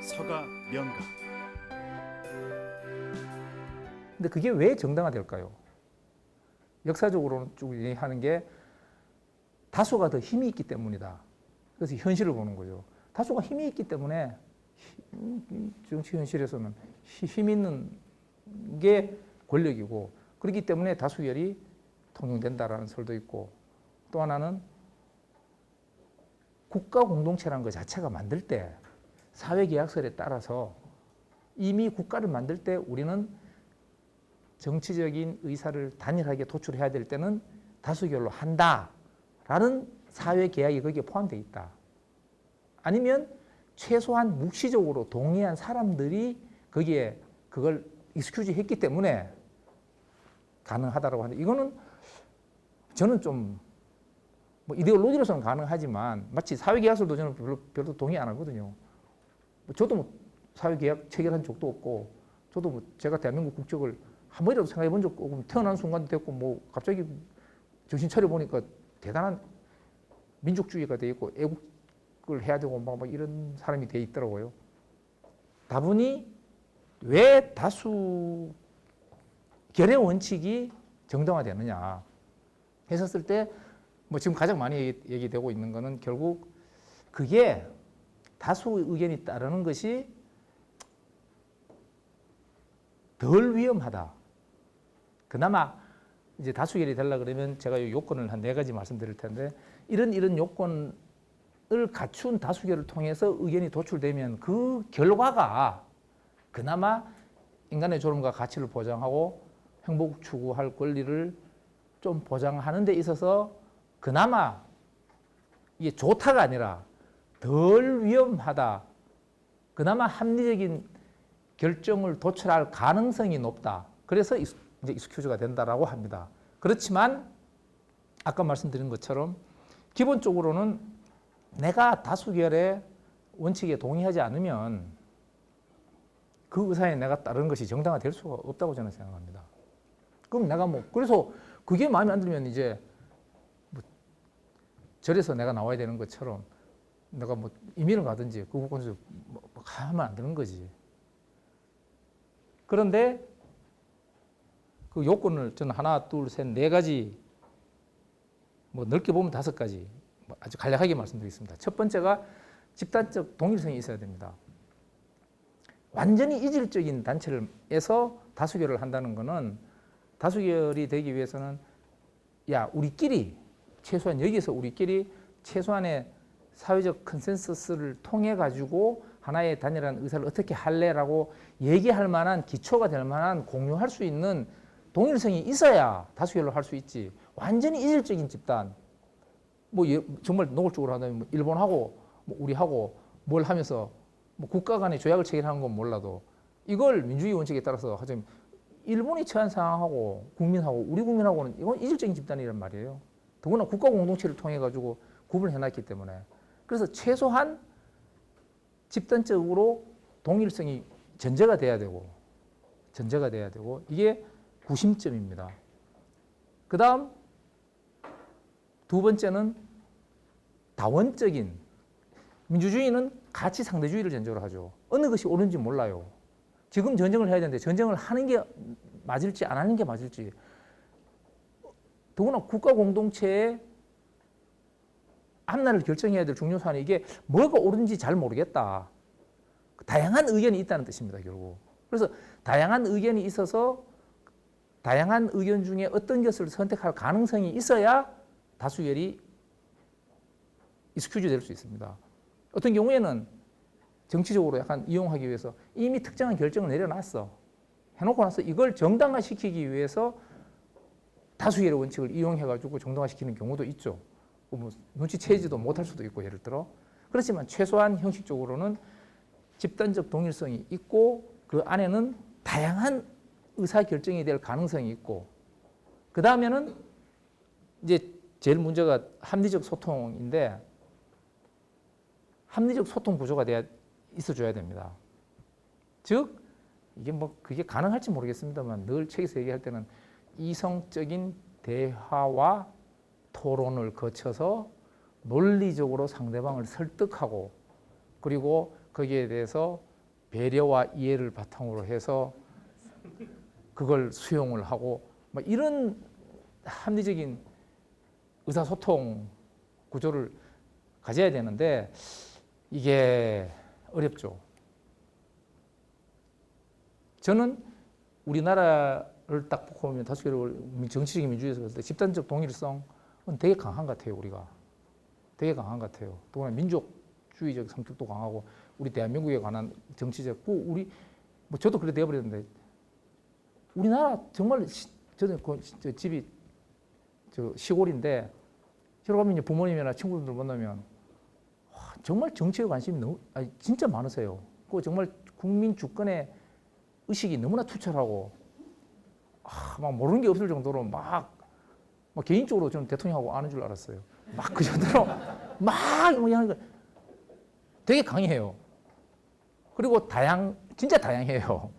서가 명가. 근데 그게 왜 정당화될까요? 역사적으로는 쭉 얘기하는 게 다수가 더 힘이 있기 때문이다. 그래서 현실을 보는 거죠. 다수가 힘이 있기 때문에 정치 현실에서는 힘 있는 게 권력이고, 그렇기 때문에 다수결이 통용된다라는 설도 있고, 또 하나는 국가 공동체라는 것 자체가 만들 때 사회계약설에 따라서 이미 국가를 만들 때 우리는 정치적인 의사를 단일하게 도출해야 될 때는 다수결로 한다라는 사회계약이 거기에 포함되어 있다. 아니면 최소한 묵시적으로 동의한 사람들이 거기에 그걸 익스큐즈 했기 때문에 가능하다고 하는데, 이거는 저는 좀 뭐 이데올로기로서는 가능하지만 마치 사회계약서도 저는 별로 동의 안 하거든요. 저도 뭐 사회계약 체결한 적도 없고, 저도 뭐 제가 대한민국 국적을 한 번이라도 생각해 본 적 없고, 태어난 순간도 됐고, 뭐 갑자기 정신 차려 보니까 대단한 민족주의가 돼 있고 애국을 해야 되고 막 이런 사람이 돼 있더라고요. 다분히 왜 다수 결의 원칙이 정당화되느냐 했었을 때, 뭐 지금 가장 많이 얘기되고 있는 거는 결국 그게 다수 의견이 따르는 것이 덜 위험하다. 그나마 이제 다수결이 되려 그러면 제가 요건을 한 4가지 말씀드릴 텐데, 이런 요건을 갖춘 다수결을 통해서 의견이 도출되면 그 결과가 그나마 인간의 존엄과 가치를 보장하고 행복 추구할 권리를 좀 보장하는 데 있어서 그나마 이게 좋다가 아니라 덜 위험하다, 그나마 합리적인 결정을 도출할 가능성이 높다. 그래서 이제 익스큐즈가 된다라고 합니다. 그렇지만 아까 말씀드린 것처럼 기본적으로는 내가 다수결의 원칙에 동의하지 않으면 그 의사에 내가 따르는 것이 정당화될 수가 없다고 저는 생각합니다. 그럼 내가 그래서 그게 마음에 안 들면 이제 뭐 절에서 내가 나와야 되는 것처럼 내가 뭐 이민을 가든지 그 부분에서 가면 안 되는 거지. 그런데 그 요건을 저는 하나, 둘, 셋, 4가지, 뭐 넓게 보면 5가지 아주 간략하게 말씀드리겠습니다. 첫 번째가 집단적 동일성이 있어야 됩니다. 완전히 이질적인 단체에서 다수결을 한다는 것은, 다수결이 되기 위해서는 야, 우리끼리 최소한 여기서 우리끼리 최소한의 사회적 컨센서스를 통해 가지고 하나의 단일한 의사를 어떻게 할래라고 얘기할 만한, 기초가 될 만한, 공유할 수 있는 동일성이 있어야 다수결로 할 수 있지. 완전히 이질적인 집단, 뭐 정말 노골적으로 하면 뭐 일본하고 뭐 우리하고 뭘 하면서 뭐 국가 간의 조약을 체결하는 건 몰라도 이걸 민주주의 원칙에 따라서 하자면 일본이 처한 상황하고 국민하고 우리 국민하고는 이건 이질적인 집단이란 말이에요. 더구나 국가 공동체를 통해 가지고 구분을 해놨기 때문에. 그래서 최소한 집단적으로 동일성이 전제가 돼야 되고 이게 구심점입니다. 그 다음 두 번째는 다원적인, 민주주의는 가치 상대주의를 전제로 하죠. 어느 것이 옳은지 몰라요. 지금 전쟁을 해야 되는데 전쟁을 하는 게 맞을지 안 하는 게 맞을지, 더구나 국가 공동체의 앞날을 결정해야 될 중요 사안이 이게 뭐가 옳은지 잘 모르겠다. 다양한 의견이 있다는 뜻입니다, 결국. 그래서 다양한 의견이 있어서 다양한 의견 중에 어떤 것을 선택할 가능성이 있어야 다수결이 익스큐즈 될 수 있습니다. 어떤 경우에는 정치적으로 약간 이용하기 위해서 이미 특정한 결정을 내려놨어. 해놓고 나서 이걸 정당화시키기 위해서 다수결의 원칙을 이용해가지고 정당화시키는 경우도 있죠. 뭐 눈치채지도 못할 수도 있고, 예를 들어. 그렇지만 최소한 형식적으로는 집단적 동일성이 있고 그 안에는 다양한 의사결정이 될 가능성이 있고, 그 다음에는 이제 제일 문제가 합리적 소통인데, 합리적 소통 구조가 있어줘야 됩니다. 즉, 이게 뭐 그게 가능할지 모르겠습니다만 늘 책에서 얘기할 때는 이성적인 대화와 토론을 거쳐서 논리적으로 상대방을 설득하고, 그리고 거기에 대해서 배려와 이해를 바탕으로 해서 그걸 수용을 하고 막 이런 합리적인 의사소통 구조를 가져야 되는데 이게 어렵죠. 저는 우리나라를 딱 보면 다수결을 정치적인 민주주의에서 봤을 때 집단적 동일성은 되게 강한 것 같아요. 우리가 되게 강한 것 같아요. 또한 민족주의적 성격도 강하고 우리 대한민국에 관한 정치적 우리 뭐 저도 그래 되어버렸는데 우리나라 정말 저는 집이 시골인데 저러 가면 부모님이나 친구들 만나면 정말 정치에 관심이 너무 진짜 많으세요. 그 정말 국민 주권의 의식이 너무나 투철하고 막 모르는 게 없을 정도로 막 개인적으로 저는 대통령하고 아는 줄 알았어요. 막 그 정도로 막 하는 거 되게 강해요. 그리고 진짜 다양해요.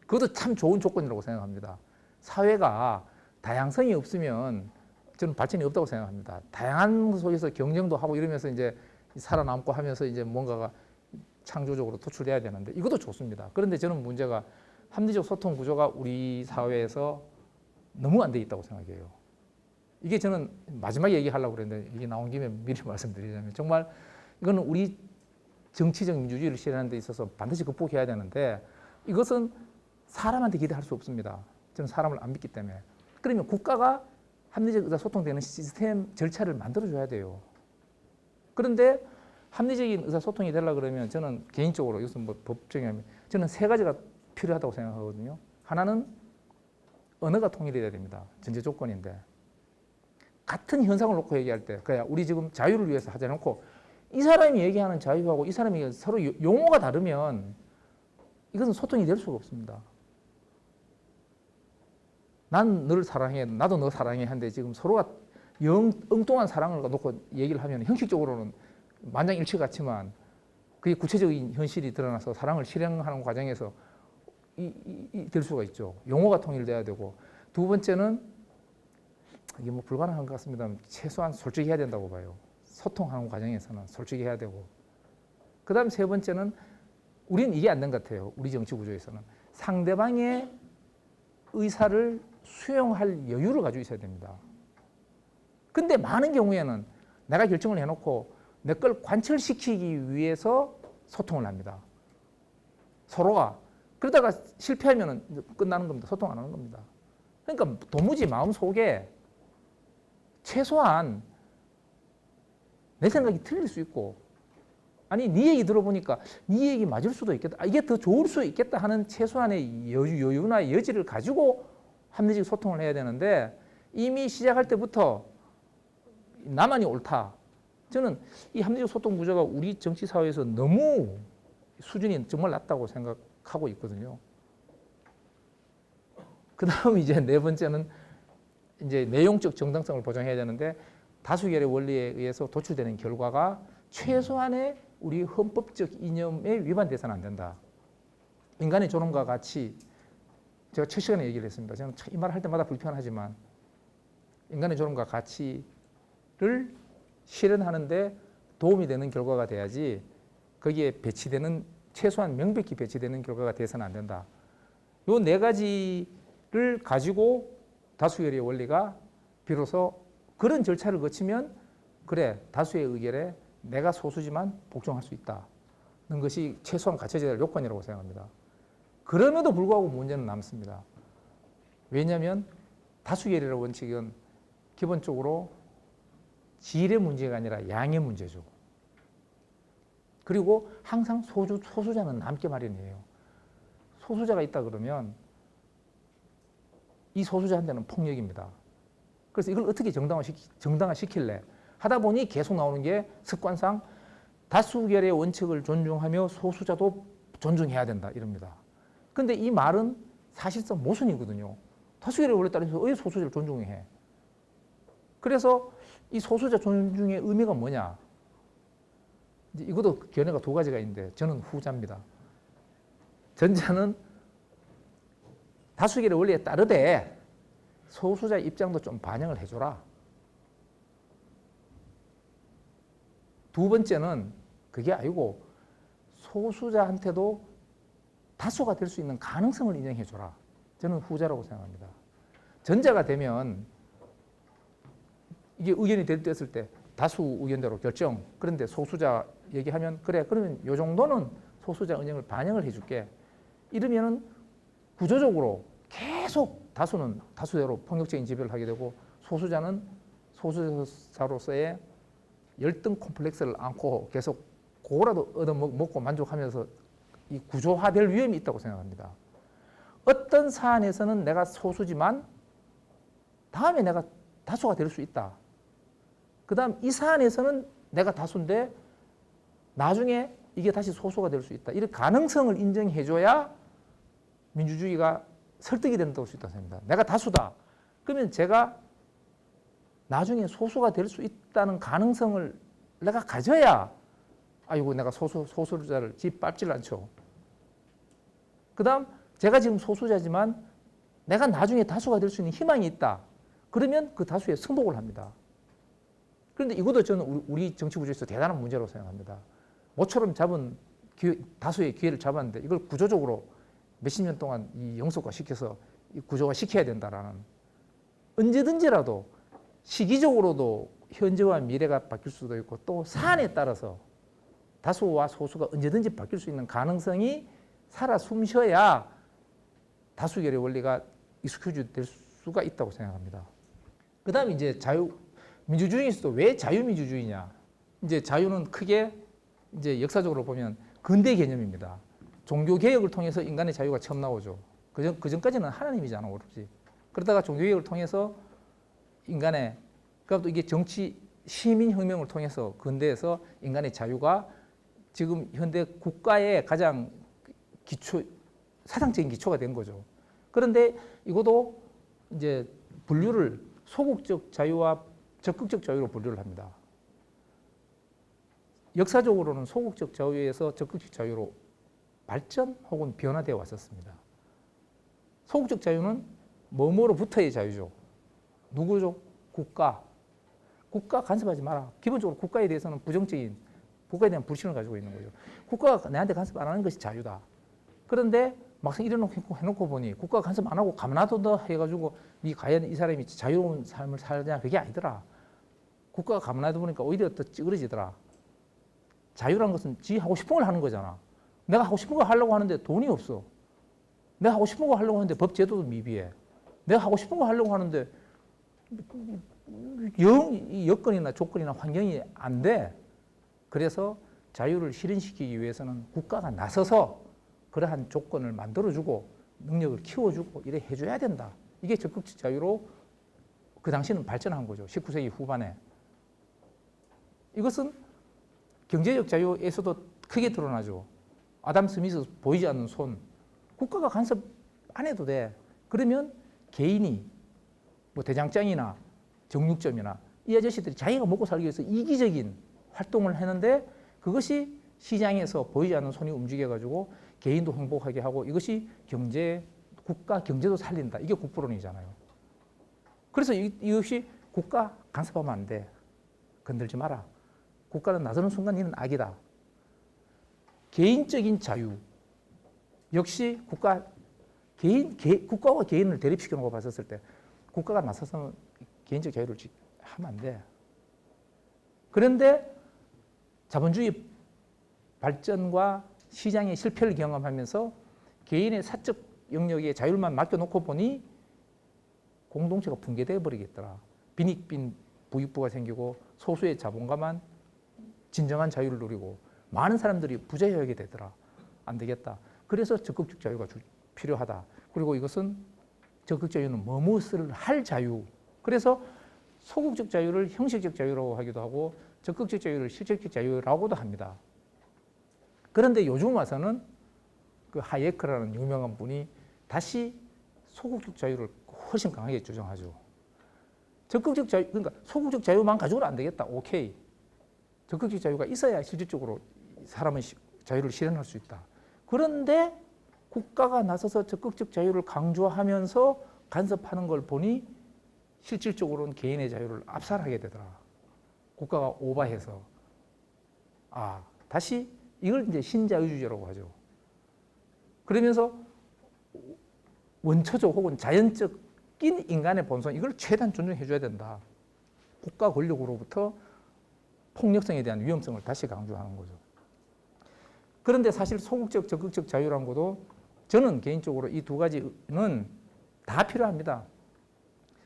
그것도 참 좋은 조건이라고 생각합니다. 사회가 다양성이 없으면 저는 발전이 없다고 생각합니다. 다양한 속에서 경쟁도 하고 이러면서 이제 살아남고 하면서 이제 뭔가가 창조적으로 도출돼야 되는데 이것도 좋습니다. 그런데 저는 문제가 합리적 소통 구조가 우리 사회에서 너무 안 돼 있다고 생각해요. 이게 저는 마지막에 얘기하려고 그랬는데 이게 나온 김에 미리 말씀드리자면 정말 이거는 우리 정치적 민주주의를 실현하는 데 있어서 반드시 극복해야 되는데 이것은 사람한테 기대할 수 없습니다. 저는 사람을 안 믿기 때문에. 그러면 국가가 합리적 의사소통되는 시스템 절차를 만들어줘야 돼요. 그런데 합리적인 의사소통이 되려고 그러면 저는 개인적으로 이것은 뭐 법적인 저는 세 가지가 필요하다고 생각하거든요. 하나는 언어가 통일이 돼야 됩니다. 전제 조건인데. 같은 현상을 놓고 얘기할 때, 그냥 우리 지금 자유를 위해서 하지 않고 이 사람이 얘기하는 자유하고 이 사람이 서로 용어가 다르면 이것은 소통이 될 수가 없습니다. 난 너를 사랑해, 나도 너 사랑해 하는데 지금 서로가 엉뚱한 사랑을 놓고 얘기를 하면 형식적으로는 만장일치 같지만 그게 구체적인 현실이 드러나서 사랑을 실행하는 과정에서 될 수가 있죠. 용어가 통일돼야 되고 두 번째는 이게 뭐 불가능한 것 같습니다. 최소한 솔직히 해야 된다고 봐요. 소통하는 과정에서는 솔직히 해야 되고 그 다음 세 번째는 우리는 이게 안 된 것 같아요. 우리 정치 구조에서는 상대방의 의사를 수용할 여유를 가지고 있어야 됩니다. 근데 많은 경우에는 내가 결정을 해놓고 내 걸 관철시키기 위해서 소통을 합니다. 서로가. 그러다가 실패하면 끝나는 겁니다. 소통 안 하는 겁니다. 그러니까 도무지 마음속에 최소한 내 생각이 틀릴 수 있고 아니 네 얘기 들어보니까 네 얘기 맞을 수도 있겠다. 이게 더 좋을 수 있겠다 하는 최소한의 여유나 여지를 가지고 합리적 소통을 해야 되는데 이미 시작할 때부터 나만이 옳다. 저는 이 합리적 소통 구조가 우리 정치 사회에서 너무 수준이 정말 낮다고 생각하고 있거든요. 그 다음 이제 네 번째는 이제 내용적 정당성을 보장해야 되는데 다수결의 원리에 의해서 도출되는 결과가 최소한의 우리 헌법적 이념에 위반돼서는 안 된다. 인간의 존엄과 가치, 제가 첫 시간에 얘기를 했습니다. 저는 이 말 할 때마다 불편하지만 인간의 존엄과 가치를 실현하는데 도움이 되는 결과가 돼야지 거기에 배치되는 최소한 명백히 배치되는 결과가 돼서는 안 된다. 요 네 가지를 가지고 다수결의 원리가 비로소 그런 절차를 거치면 그래 다수의 의결에 내가 소수지만 복종할 수 있다는 것이 최소한 갖춰져야 할 요건이라고 생각합니다. 그럼에도 불구하고 문제는 남습니다. 왜냐하면 다수결이라는 원칙은 기본적으로 질의 문제가 아니라 양의 문제죠. 그리고 항상 소수자는 남게 마련이에요. 소수자가 있다 그러면 이 소수자한테는 폭력입니다. 그래서 이걸 어떻게 정당화시킬래? 하다 보니 계속 나오는 게 습관상 다수결의 원칙을 존중하며 소수자도 존중해야 된다 이럽니다. 근데 이 말은 사실상 모순이거든요. 다수결의 원리에 따라서 왜 소수자를 존중해? 그래서 이 소수자 존중의 의미가 뭐냐? 이것도 견해가 두 가지가 있는데 저는 후자입니다. 전자는 다수결의 원리에 따르되 소수자 입장도 좀 반영을 해줘라. 두 번째는 그게 아니고 소수자한테도 다수가 될 수 있는 가능성을 인정해 줘라. 저는 후자라고 생각합니다. 전자가 되면 이게 의견이 됐을 때 다수 의견대로 결정. 그런데 소수자 얘기하면 그래 그러면 요 정도는 소수자 의견을 반영을 해줄게. 이러면은 구조적으로 계속 다수는 다수대로 폭력적인 지배를 하게 되고 소수자는 소수자로서의 열등 콤플렉스를 안고 계속 그거라도 얻어먹고 만족하면서 이 구조화될 위험이 있다고 생각합니다. 어떤 사안에서는 내가 소수지만 다음에 내가 다수가 될 수 있다. 그 다음 이 사안에서는 내가 다수인데 나중에 이게 다시 소수가 될 수 있다. 이런 가능성을 인정해줘야 민주주의가 설득이 된다고 할 수 있다고 생각합니다. 내가 다수다. 그러면 제가 나중에 소수가 될 수 있다는 가능성을 내가 가져야 아이고 내가 소수자를 짓밟질 않죠. 그 다음 제가 지금 소수자지만 내가 나중에 다수가 될 수 있는 희망이 있다. 그러면 그 다수에 승복을 합니다. 그런데 이것도 저는 우리 정치 구조에서 대단한 문제라고 생각합니다. 모처럼 잡은 다수의 기회를 잡았는데 이걸 구조적으로 몇십 년 동안 이 영속화 시켜서 이 구조화 시켜야 된다라는 언제든지라도 시기적으로도 현재와 미래가 바뀔 수도 있고 또 사안에 따라서 다수와 소수가 언제든지 바뀔 수 있는 가능성이 살아 숨쉬어야 다수결의 원리가 익스큐즈 될 수가 있다고 생각합니다. 그 다음에 이제 민주주의에서도 왜 자유민주주의냐? 이제 자유는 크게 이제 역사적으로 보면 근대 개념입니다. 종교 개혁을 통해서 인간의 자유가 처음 나오죠. 그 전까지는 하나님이잖아, 오로지. 그러다가 종교 개혁을 통해서 인간의 그러니까 이게 정치 시민혁명을 통해서 근대에서 인간의 자유가 지금 현대 국가의 가장 사상적인 기초가 된 거죠. 그런데 이것도 이제 분류를 소극적 자유와 적극적 자유로 분류를 합니다. 역사적으로는 소극적 자유에서 적극적 자유로 발전 혹은 변화되어 왔었습니다. 소극적 자유는 뭐뭐로부터의 자유죠. 누구죠? 국가. 국가 간섭하지 마라. 기본적으로 국가에 대해서는 국가에 대한 불신을 가지고 있는 거죠. 국가가 내한테 간섭 안 하는 것이 자유다. 그런데 막상 해놓고 보니 국가가 간섭 안 하고 가만놔둬 해가지고 과연 이 사람이 자유로운 삶을 살냐 그게 아니더라. 국가가 가만놔둬 보니까 오히려 더 찌그러지더라. 자유라는 것은 지 하고 싶은 걸 하는 거잖아. 내가 하고 싶은 거 하려고 하는데 돈이 없어. 내가 하고 싶은 거 하려고 하는데 법 제도도 미비해. 내가 하고 싶은 거 하려고 하는데 여건이나 조건이나 환경이 안 돼. 그래서 자유를 실현시키기 위해서는 국가가 나서서 그러한 조건을 만들어주고 능력을 키워주고 이래 해줘야 된다. 이게 적극적 자유로 그 당시는 발전한 거죠. 19세기 후반에. 이것은 경제적 자유에서도 크게 드러나죠. 아담 스미스 보이지 않는 손. 국가가 간섭 안 해도 돼. 그러면 개인이 뭐 대장장이나 정육점이나 이 아저씨들이 자기가 먹고 살기 위해서 이기적인 활동을 했는데 그것이 시장에서 보이지 않는 손이 움직여가지고 개인도 행복하게 하고 이것이 국가 경제도 살린다. 이게 국부론이잖아요. 그래서 이것이 국가 간섭하면 안 돼. 건들지 마라. 국가는 나서는 순간 이는 악이다. 개인적인 자유. 역시 국가와 개인을 대립시켜 놓고 봤었을 때 국가가 나서서 개인적 자유를 하면 안 돼. 그런데 자본주의 발전과 시장의 실패를 경험하면서 개인의 사적 영역의 자율만 맡겨놓고 보니 공동체가 붕괴되어 버리겠더라. 빈익빈 부익부가 생기고 소수의 자본가만 진정한 자유를 누리고 많은 사람들이 부자여하게 되더라. 안 되겠다. 그래서 적극적 자유가 필요하다. 그리고 이것은 적극적 자유는 무엇을 할 자유. 그래서 소극적 자유를 형식적 자유라고 하기도 하고 적극적 자유를 실질적 자유라고도 합니다. 그런데 요즘 와서는 그 하예크라는 유명한 분이 다시 소극적 자유를 훨씬 강하게 주장하죠. 적극적 자유, 그러니까 소극적 자유만 가지고는 안 되겠다. 오케이. 적극적 자유가 있어야 실질적으로 사람은 자유를 실현할 수 있다. 그런데 국가가 나서서 적극적 자유를 강조하면서 간섭하는 걸 보니 실질적으로는 개인의 자유를 압살하게 되더라. 국가가 오버해서. 다시 이걸 이제 신자유주의라고 하죠. 그러면서 원초적 혹은 자연적인 인간의 본성 이걸 최대한 존중해 줘야 된다. 국가 권력으로부터 폭력성에 대한 위험성을 다시 강조하는 거죠. 그런데 사실 소극적, 적극적 자유라는 것도 저는 개인적으로 이 두 가지는 다 필요합니다.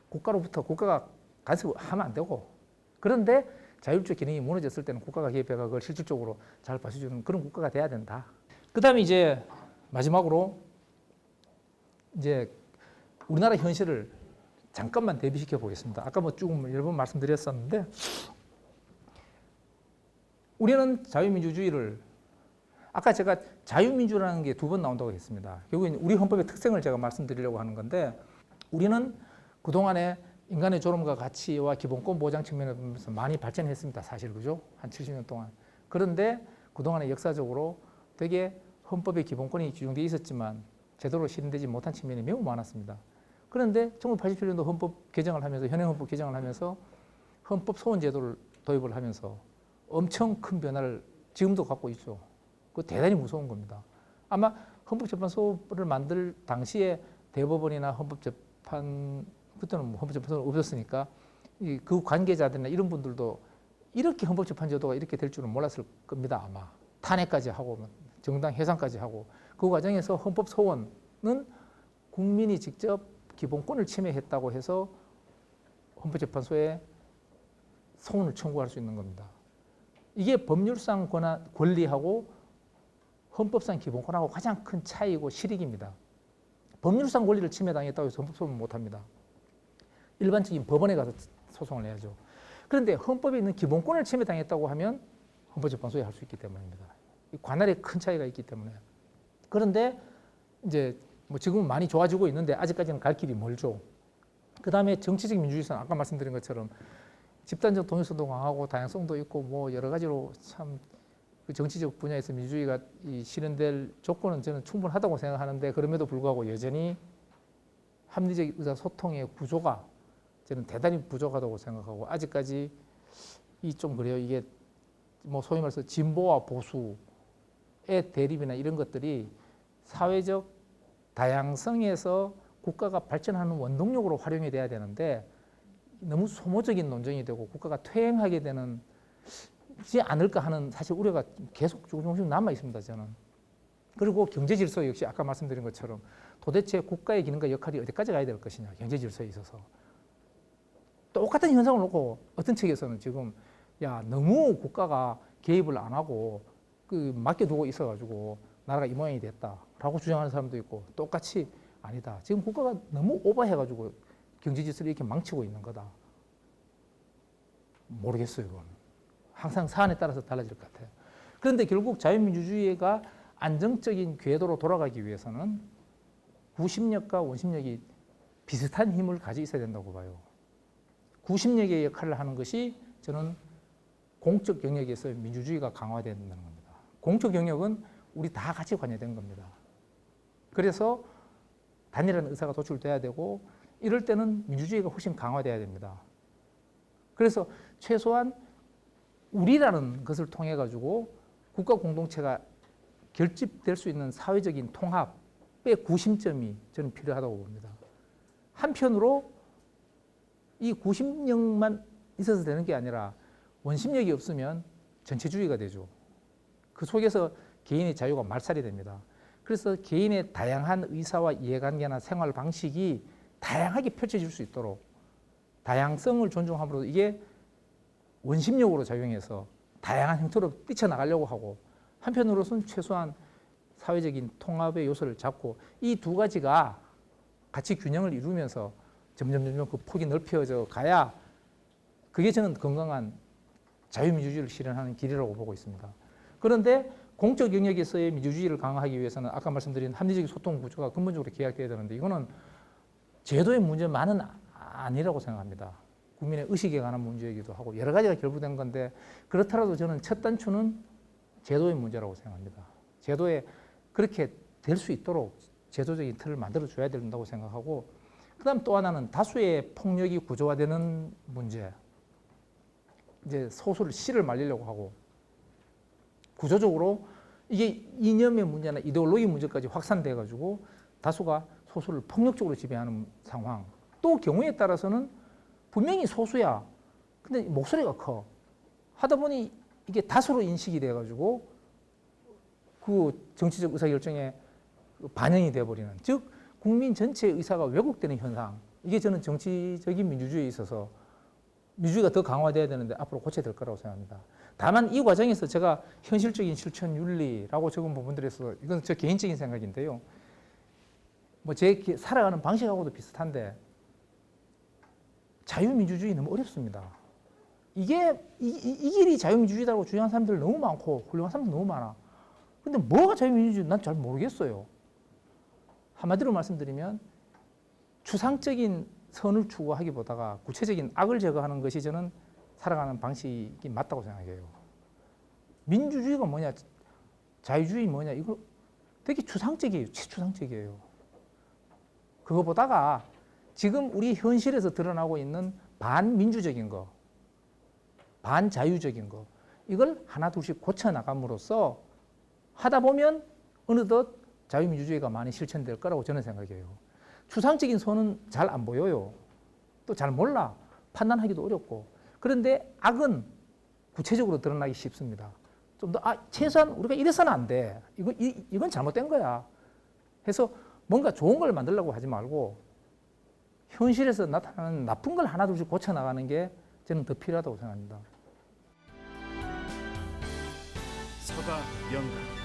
국가가 간섭하면 안 되고, 그런데 자율적 기능이 무너졌을 때는 국가가 개입해가 그걸 실질적으로 잘 봐주는 그런 국가가 돼야 된다. 그 다음에 이제 마지막으로 이제 우리나라 현실을 잠깐만 대비시켜 보겠습니다. 아까 뭐 쭉 여러 번 말씀드렸었는데, 우리는 자유민주주의를, 아까 제가 자유민주라는 게 두 번 나온다고 했습니다. 결국엔 우리 헌법의 특성을 제가 말씀드리려고 하는 건데, 우리는 그동안에 인간의 존엄과 가치와 기본권 보장 측면에서 많이 발전했습니다. 사실 그죠? 한 70년 동안. 그런데 그동안에 역사적으로 되게 헌법의 기본권이 규정되어 있었지만 제대로 실현되지 못한 측면이 매우 많았습니다. 그런데 1987년도 헌법 개정을 하면서, 현행 헌법 개정을 하면서 헌법 소원 제도를 도입을 하면서 엄청 큰 변화를 지금도 갖고 있죠. 그거 대단히 무서운 겁니다. 아마 헌법재판소를 만들 당시에 대법원이나 헌법재판, 그때는 뭐 헌법재판소는 없었으니까 그 관계자들이나 이런 분들도 이렇게 헌법재판 제도가 이렇게 될 줄은 몰랐을 겁니다. 아마 탄핵까지 하고 정당 해산까지 하고, 그 과정에서 헌법 소원은 국민이 직접 기본권을 침해했다고 해서 헌법재판소에 소원을 청구할 수 있는 겁니다. 이게 법률상 권리하고 헌법상 기본권하고 가장 큰 차이고 실익입니다. 법률상 권리를 침해당했다고 해서 헌법소원 못합니다. 일반적인 법원에 가서 소송을 해야죠. 그런데 헌법에 있는 기본권을 침해당했다고 하면 헌법재판소에 할 수 있기 때문입니다. 관할에 큰 차이가 있기 때문에. 그런데 이제 뭐 지금은 많이 좋아지고 있는데 아직까지는 갈 길이 멀죠. 그 다음에 정치적 민주주의는 아까 말씀드린 것처럼 집단적 동일성도 강하고 다양성도 있고 뭐 여러 가지로 참 그 정치적 분야에서 민주주의가 실현될 조건은 저는 충분하다고 생각하는데, 그럼에도 불구하고 여전히 합리적 의사소통의 구조가 저는 대단히 부족하다고 생각하고, 아직까지 좀 그래요. 이게 뭐 소위 말해서 진보와 보수의 대립이나 이런 것들이 사회적 다양성에서 국가가 발전하는 원동력으로 활용이 돼야 되는데 너무 소모적인 논쟁이 되고 국가가 퇴행하게 되지 않을까 하는 사실 우려가 계속 조금씩 남아 있습니다. 저는. 그리고 경제 질서 역시 아까 말씀드린 것처럼 도대체 국가의 기능과 역할이 어디까지 가야 될 것이냐, 경제 질서에 있어서. 똑같은 현상을 놓고 어떤 책에서는 지금 너무 국가가 개입을 안 하고 맡겨두고 있어가지고 나라가 이 모양이 됐다라고 주장하는 사람도 있고, 똑같이 아니다. 지금 국가가 너무 오버해가지고 경제 질서를 이렇게 망치고 있는 거다. 모르겠어요, 그건. 항상 사안에 따라서 달라질 것 같아요. 그런데 결국 자유민주주의가 안정적인 궤도로 돌아가기 위해서는 구심력과 원심력이 비슷한 힘을 가지고 있어야 된다고 봐요. 구심력의 역할을 하는 것이 저는 공적 영역에서 민주주의가 강화돼야 된다는 겁니다. 공적 영역은 우리 다 같이 관여된 겁니다. 그래서 단일한 의사가 도출돼야 되고, 이럴 때는 민주주의가 훨씬 강화돼야 됩니다. 그래서 최소한 우리라는 것을 통해 가지고 국가 공동체가 결집될 수 있는 사회적인 통합의 구심점이 저는 필요하다고 봅니다. 한편으로 이 구심력만 있어서 되는 게 아니라 원심력이 없으면 전체주의가 되죠. 그 속에서 개인의 자유가 말살이 됩니다. 그래서 개인의 다양한 의사와 이해관계나 생활 방식이 다양하게 펼쳐질 수 있도록 다양성을 존중함으로써 이게 원심력으로 작용해서 다양한 형태로 뛰쳐나가려고 하고, 한편으로서는 최소한 사회적인 통합의 요소를 잡고, 이 두 가지가 같이 균형을 이루면서 점점 그 폭이 넓혀져 가야 그게 저는 건강한 자유민주주의를 실현하는 길이라고 보고 있습니다. 그런데 공적 영역에서의 민주주의를 강화하기 위해서는 아까 말씀드린 합리적 소통 구조가 근본적으로 개혁돼야 되는데, 이거는 제도의 문제만은 아니라고 생각합니다. 국민의 의식에 관한 문제이기도 하고 여러 가지가 결부된 건데, 그렇더라도 저는 첫 단추는 제도의 문제라고 생각합니다. 제도에 그렇게 될 수 있도록 제도적인 틀을 만들어줘야 된다고 생각하고, 그 다음 또 하나는 다수의 폭력이 구조화되는 문제. 이제 소수를 씨를 말리려고 하고, 구조적으로 이게 이념의 문제나 이데올로기 문제까지 확산돼 가지고 다수가 소수를 폭력적으로 지배하는 상황. 또 경우에 따라서는 분명히 소수야. 근데 목소리가 커. 하다 보니 이게 다수로 인식이 돼 가지고 그 정치적 의사결정에 반영이 돼 버리는, 즉 국민 전체의 의사가 왜곡되는 현상. 이게 저는 정치적인 민주주의에 있어서 민주주의가 더 강화돼야 되는데 앞으로 고쳐야 될 거라고 생각합니다. 다만 이 과정에서 제가 현실적인 실천 윤리라고 적은 부분들에서, 이건 저 개인적인 생각인데요. 뭐 제 살아가는 방식하고도 비슷한데 자유민주주의 너무 어렵습니다. 이게 이 길이 자유민주주의라고 주장하는 사람들 너무 많고 훌륭한 사람들 너무 많아. 근데 뭐가 자유민주주의? 난 잘 모르겠어요. 한마디로 말씀드리면 추상적인 선을 추구하기보다가 구체적인 악을 제거하는 것이 저는 살아가는 방식이 맞다고 생각해요. 민주주의가 뭐냐, 자유주의 뭐냐, 이거 되게 추상적이에요. 최추상적이에요. 그거보다가 지금 우리 현실에서 드러나고 있는 반민주적인 거, 반자유적인 거, 이걸 하나둘씩 고쳐나감으로써 하다 보면 어느덧 자유민주주의가 많이 실천될 거라고 저는 생각해요. 추상적인 선은 잘 안 보여요. 또 잘 몰라. 판단하기도 어렵고. 그런데 악은 구체적으로 드러나기 쉽습니다. 좀 더, 최소한 우리가 이래서는 안 돼. 이건 잘못된 거야. 해서 뭔가 좋은 걸 만들려고 하지 말고 현실에서 나타나는 나쁜 걸 하나둘씩 고쳐나가는 게 저는 더 필요하다고 생각합니다. 서가 명가